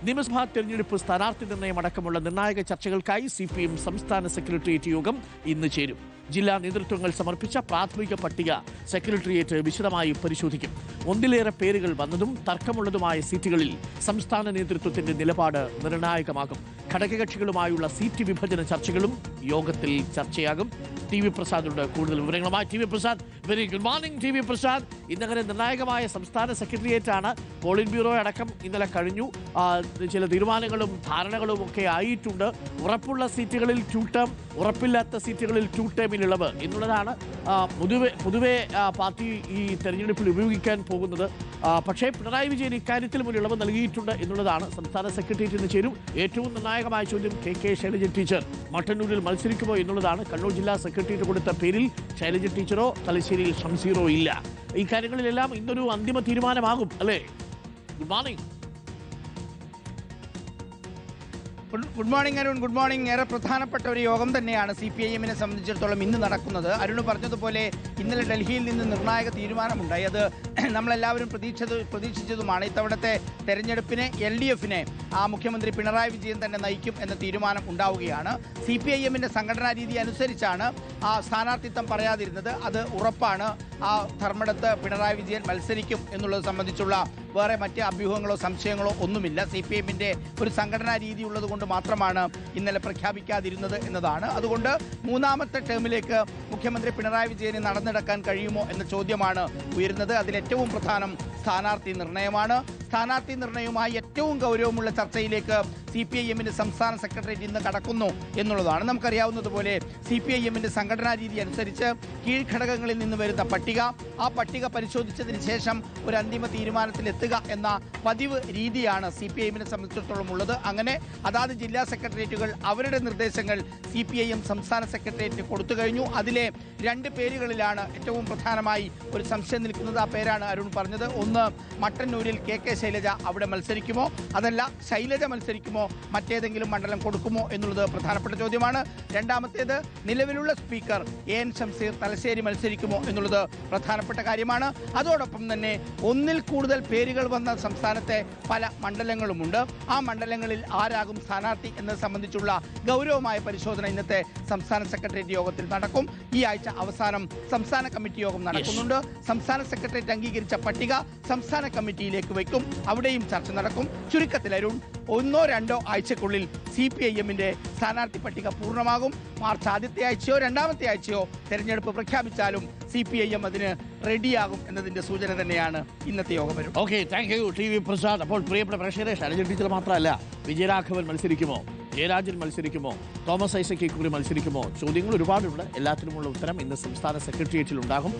നിയമസഭാ തെരഞ്ഞെടുപ്പ് സ്ഥാനാർത്ഥി നിർണയം അടക്കമുള്ള നിർണായക ചർച്ചകൾക്കായി CPM സംസ്ഥാന സെക്രട്ടേറിയറ്റ് യോഗം ഇന്ന് ചേരും. ജില്ലാ നേതൃത്വങ്ങൾ സമർപ്പിച്ച പ്രാഥമിക പട്ടിക സെക്രട്ടേറിയറ്റ് വിശദമായി പരിശോധിക്കും. ഒന്നിലേറെ പേരുകൾ വന്നതും തർക്കമുള്ളതുമായ സീറ്റുകളിൽ സംസ്ഥാന നേതൃത്വത്തിന്റെ നിലപാട് നിർണായകമാകും. ഘടകകക്ഷികളുമായുള്ള സീറ്റ് വിഭജന ചർച്ചകളും യോഗത്തിൽ ചർച്ചയാകും. TV പ്രസാദുണ്ട് കൂടുതൽ വിവരങ്ങളുമായി. TV Prasad, very good morning. TV Prasad, ഇന്നങ്ങനെ നിർണായകമായ സംസ്ഥാന സെക്രട്ടേറിയറ്റ് ആണ്. പോളിംഗ് ബ്യൂറോ അടക്കം ഇന്നലെ കഴിഞ്ഞു. ചില തീരുമാനങ്ങളും ധാരണകളും ഒക്കെ ആയിട്ടുണ്ട്. ഉറപ്പുള്ള സീറ്റുകളിൽ 2 ടേം, ഉറപ്പില്ലാത്ത സീറ്റുകളിൽ 2 ടേമിൽ ഇളവ് എന്നുള്ളതാണ് പൊതുവെ പാർട്ടി ഈ തെരഞ്ഞെടുപ്പിൽ ഉപയോഗിക്കാൻ പോകുന്നത്. പക്ഷേ പിണറായി വിജയൻ ഇക്കാര്യത്തിലും ഒരു ഇളവ് നൽകിയിട്ടുണ്ട് എന്നുള്ളതാണ്. സംസ്ഥാന സെക്രട്ടേറിയറ്റ് ഇന്ന് ചേരും. ഏറ്റവും നിർണായകമായ ചോദ്യം KK ശൈലജ ടീച്ചർ മട്ടന്നൂരിൽ മത്സരിക്കുമോ എന്നുള്ളതാണ്. കണ്ണൂർ ജില്ലാ സെക്രട്ടേറിയറ്റ് കൊടുത്ത പേരിൽ ശൈലജ ടീച്ചറോ തലശ്ശേരിയിൽ ഷംസീറോ ഇല്ല. ഈ കാര്യങ്ങളിലെല്ലാം ഇന്നൊരു അന്തിമ തീരുമാനമാകും അല്ലേ? Good morning. Good morning Arun. Good morning. ഏറെ പ്രധാനപ്പെട്ട ഒരു യോഗം തന്നെയാണ് CPIM-നെ സംബന്ധിച്ചിടത്തോളം ഇന്ന് നടക്കുന്നത്. അരുൺ പറഞ്ഞതുപോലെ ഇന്നലെ ഡൽഹിയിൽ നിന്ന് നിർണായക തീരുമാനമുണ്ടായി. അത് നമ്മളെല്ലാവരും പ്രതീക്ഷിച്ചതുമാണ്. ഇത്തവണത്തെ തെരഞ്ഞെടുപ്പിനെ LDF-നെ മുഖ്യമന്ത്രി പിണറായി വിജയൻ തന്നെ നയിക്കും എന്ന തീരുമാനം ഉണ്ടാവുകയാണ്. CPIM-ന്റെ സംഘടനാ രീതി അനുസരിച്ചാണ് സ്ഥാനാർത്ഥിത്വം പറയാതിരുന്നത്. അത് ഉറപ്പാണ്. ധർമ്മടത്ത് പിണറായി വിജയൻ മത്സരിക്കും എന്നുള്ളത് സംബന്ധിച്ചുള്ള വേറെ മറ്റ് അഭ്യൂഹങ്ങളോ സംശയങ്ങളോ ഒന്നുമില്ല. CPIM-ന്റെ ഒരു സംഘടനാ രീതി ഉള്ളത് കൊണ്ട് മാത്രമാണ് ഇന്നലെ പ്രഖ്യാപിക്കാതിരുന്നത് എന്നതാണ്. അതുകൊണ്ട് മൂന്നാമത്തെ ടേമിലേക്ക് മുഖ്യമന്ത്രി പിണറായി വിജയന് നടന്നെടുക്കാൻ കഴിയുമോ എന്ന ചോദ്യമാണ് ഉയരുന്നത്. അതിലേറ്റവും പ്രധാനം സ്ഥാനാർത്ഥി നിർണയമാണ്. സ്ഥാനാർത്ഥി നിർണയവുമായി ഏറ്റവും ഗൗരവമുള്ള ചർച്ചയിലേക്ക് CPIM-ന്റെ സംസ്ഥാന സെക്രട്ടേറിയറ്റ് ഇന്ന് കടക്കുന്നു എന്നുള്ളതാണ്. നമുക്കറിയാവുന്നതുപോലെ CPIM-ന്റെ സംഘടനാ രീതി അനുസരിച്ച് കീഴ്ഘടകങ്ങളിൽ നിന്ന് വരുന്ന പട്ടിക, ആ പട്ടിക പരിശോധിച്ചതിന് ശേഷം ഒരു അന്തിമ തീരുമാനത്തിലെത്തുക എന്ന പതിവ് രീതിയാണ് CPIM-നെ സംബന്ധിച്ചിടത്തോളം ഉള്ളത്. അങ്ങനെ അതാത് ജില്ലാ സെക്രട്ടേറിയറ്റുകൾ അവരുടെ നിർദ്ദേശങ്ങൾ CPIM സംസ്ഥാന സെക്രട്ടേറിയറ്റ് കൊടുത്തു കഴിഞ്ഞു. അതിലെ 2 പേരുകളിലാണ് ഏറ്റവും പ്രധാനമായി ഒരു സംശയം നിൽക്കുന്നത്. ആ പേരാണ് അരുൺ പറഞ്ഞത്. ഒന്ന്, മട്ടന്നൂരിൽ KK ശൈലജ അവിടെ മത്സരിക്കുമോ, അതല്ല ശൈലജ മത്സരിക്കുമോ, മറ്റേതെങ്കിലും മണ്ഡലം കൊടുക്കുമോ എന്നുള്ളത് പ്രധാനപ്പെട്ട ചോദ്യമാണ്. രണ്ടാമത്തേത്, നിലവിലുള്ള സ്പീക്കർ AN ഷംസീർ തലശ്ശേരി മത്സരിക്കുമോ എന്നുള്ളത് പ്രധാനപ്പെട്ട കാര്യമാണ്. അതോടൊപ്പം തന്നെ ഒന്നിൽ കൂടുതൽ പേരുകൾ വന്ന സംസ്ഥാനത്തെ പല മണ്ഡലങ്ങളുമുണ്ട്. ആ മണ്ഡലങ്ങളിൽ ആരാകും സ്ഥാനാർത്ഥി എന്നത് സംബന്ധിച്ചുള്ള ഗൗരവമായ പരിശോധന ഇന്നത്തെ സംസ്ഥാന സെക്രട്ടേറിയറ്റ് യോഗത്തിൽ നടക്കും. ഈ ആഴ്ച അവസാനം സംസ്ഥാന കമ്മിറ്റി യോഗം നടക്കുന്നുണ്ട്. സംസ്ഥാന സെക്രട്ടേറിയറ്റ് അംഗീകരിച്ച പട്ടിക സംസ്ഥാന കമ്മിറ്റിയിലേക്ക് വയ്ക്കും. അവിടെയും ചർച്ച നടക്കും. ചുരുക്കത്തിൽ അരുൺ, 1-2 ആഴ്ചക്കുള്ളിൽ CPIM-ന്റെ സ്ഥാനാർത്ഥി പട്ടിക പൂർണ്ണമാകും. മാർച്ച് ആദ്യത്തെ ആഴ്ചയോ രണ്ടാമത്തെ ആഴ്ചയോ തെരഞ്ഞെടുപ്പ് പ്രഖ്യാപിച്ചാലും CPIM അതിന് റെഡിയാകും എന്നതിന്റെ സൂചന തന്നെയാണ് ഇന്നത്തെ യോഗം വരും. Okay, thank you TV Prasad. അപ്പോൾ പ്രിയപ്പെട്ട പ്രേക്ഷകരെ, ശൈലജ ടീച്ചർ മാത്രമല്ല, വിജയരാഘവൻ മത്സരിക്കുമോ, ജയരാജൻ മത്സരിക്കുമോ, തോമസ് ഐസക് ഇക്കുറി മത്സരിക്കുമോ, ചോദ്യങ്ങൾ ഒരുപാടുണ്ട്. എല്ലാത്തിനുമുള്ള ഉത്തരം ഇന്ന് സംസ്ഥാന സെക്രട്ടേറിയറ്റിൽ ഉണ്ടാകും.